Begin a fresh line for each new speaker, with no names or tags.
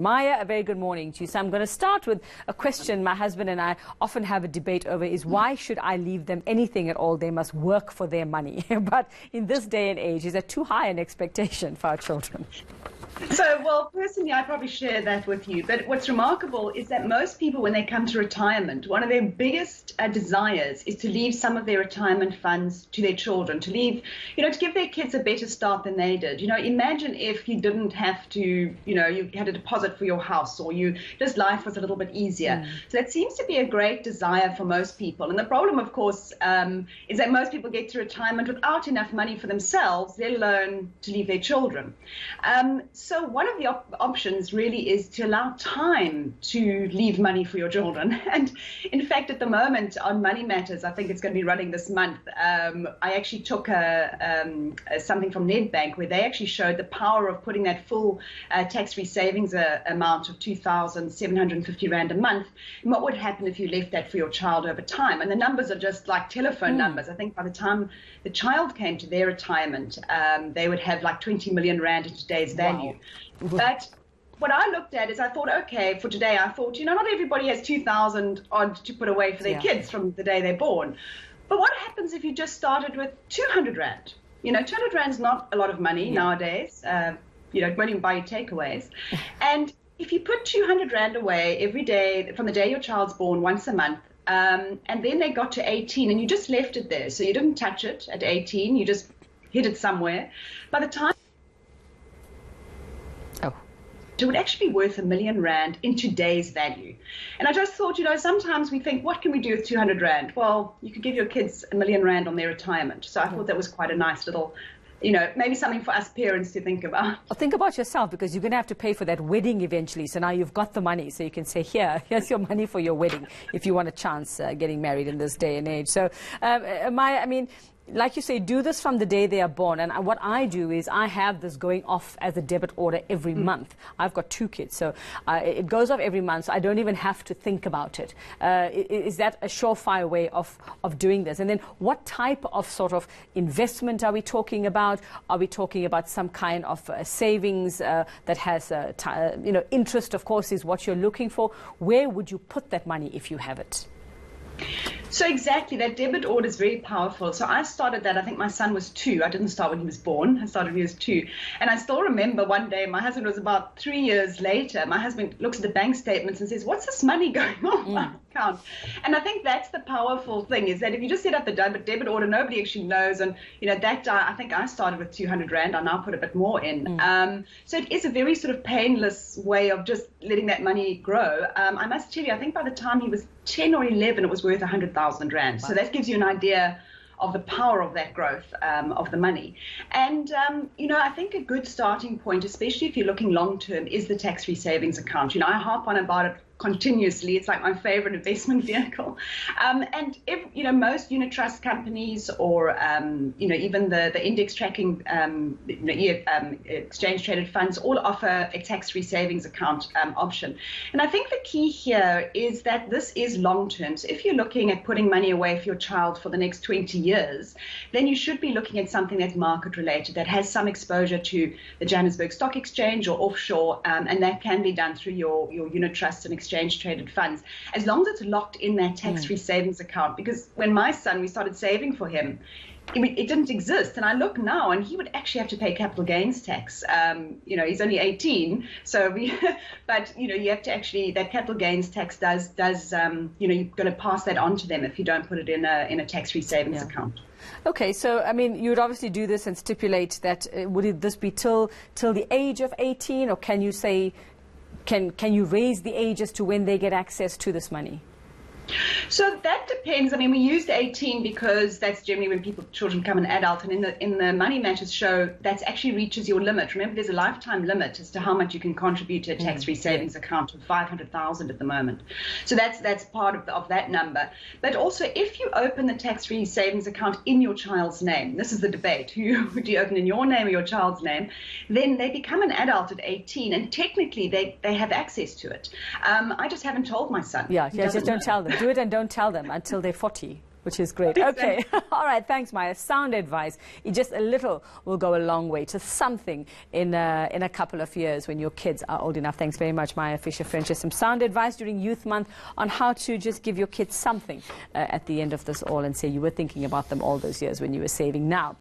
Maya, a very good morning to you. So I'm going to start with a question my husband and I often have a debate over is why should I leave them anything at all? They must work for their money. But in this day and age, is that too high an expectation for our children?
So, well, personally, I probably share that with you. But what's remarkable is that most people, when they come to retirement, one of their biggest desires is to leave some of their retirement funds to their children, to leave, to give their kids a better start than they did. Imagine if you didn't have to, you had a deposit for your house, or just life was a little bit easier. So that seems to be a great desire for most people. And the problem, of course, is that most people get to retirement without enough money for themselves, let alone to leave their children. So one of the options really is to allow time to leave money for your children. And in fact, at the moment on Money Matters, I think it's going to be running this month, I actually took something from Nedbank where they actually showed the power of putting that full tax-free savings amount of 2,750 Rand a month, and what would happen if you left that for your child over time. And the numbers are just like telephone numbers. I think by the time the child came to their retirement, they would have like 20 million Rand in today's value.
Wow.
But what I looked at is I thought, okay, for today, I thought, not everybody has 2,000 odd to put away for their kids from the day they're born. But what happens if you just started with 200 Rand? 200 Rand is not a lot of money nowadays. It won't even buy you takeaways. And if you put 200 Rand away every day from the day your child's born, once a month, and then they got to 18 and you just left it there. So you didn't touch it at 18, you just hid it somewhere. By the time it would actually be worth 1 million Rand in today's value. And I just thought, sometimes we think, what can we do with 200 Rand? Well, you could give your kids 1 million Rand on their retirement. So I thought that was quite a nice little, maybe something for us parents to think about.
Well, think about yourself, because you're going to have to pay for that wedding eventually. So now you've got the money, so you can say, here's your money for your wedding if you want a chance getting married in this day and age. So, Maya, like you say, do this from the day they are born. And what I do is I have this going off as a debit order every month. I've got 2 kids, so it goes off every month, so I don't even have to think about it. Is that a surefire way of doing this? And then what type of sort of investment are we talking about? Are we talking about some kind of savings that has, interest, of course, is what you're looking for? Where would you put that money if you have it?
So exactly, that debit order is very powerful. So I started that, I think my son was 2. I didn't start when he was born. I started when he was 2. And I still remember one day, my husband was about 3 years later, my husband looks at the bank statements and says, what's this money going on my account? And I think that's the powerful thing, is that if you just set up the debit order, nobody actually knows. And, I think I started with 200 Rand. I now put a bit more in. So it is a very sort of painless way of just letting that money grow. I must tell you, I think by the time he was 10 or 11, it was worth 100,000 Rand. Wow. So that gives you an idea of the power of that growth of the money. And, I think a good starting point, especially if you're looking long term, is the tax-free savings account. I harp on about it continuously. It's like my favorite investment vehicle. And if, most unit trust companies or, even the index tracking, exchange traded funds all offer a tax-free savings account option. And I think the key here is that this is long term. So if you're looking at putting money away for your child for the next 20 years, then you should be looking at something that's market related, that has some exposure to the Johannesburg Stock Exchange or offshore, and that can be done through your unit trust and exchange traded funds, as long as it's locked in that tax-free savings account. Because when my son, we started saving for him, it didn't exist. And I look now, and he would actually have to pay capital gains tax. He's only 18, so but you have to actually, that capital gains tax does you're going to pass that on to them if you don't put it in a tax-free savings account.
Okay, so you would obviously do this and stipulate that would this be till the age of 18, or can you say, can you raise the age as to when they get access to this money?
So that depends. We used 18 because that's generally when children become an adult, and in the Money Matters show, that actually reaches your limit. Remember, there's a lifetime limit as to how much you can contribute to a tax-free savings account of 500,000 at the moment. So that's part of that number. But also, if you open the tax-free savings account in your child's name, this is the debate: do you open in your name or your child's name? Then they become an adult at 18, and technically they have access to it. I just haven't told my son.
Yeah, just don't tell them. Do it and don't tell them until they're 40. which is great. Okay. All right. Thanks, Maya. Sound advice. Just a little will go a long way to something in a couple of years when your kids are old enough. Thanks very much, Maya Fisher-French. Just some sound advice during Youth Month on how to just give your kids something at the end of this all and say you were thinking about them all those years when you were saving. Now,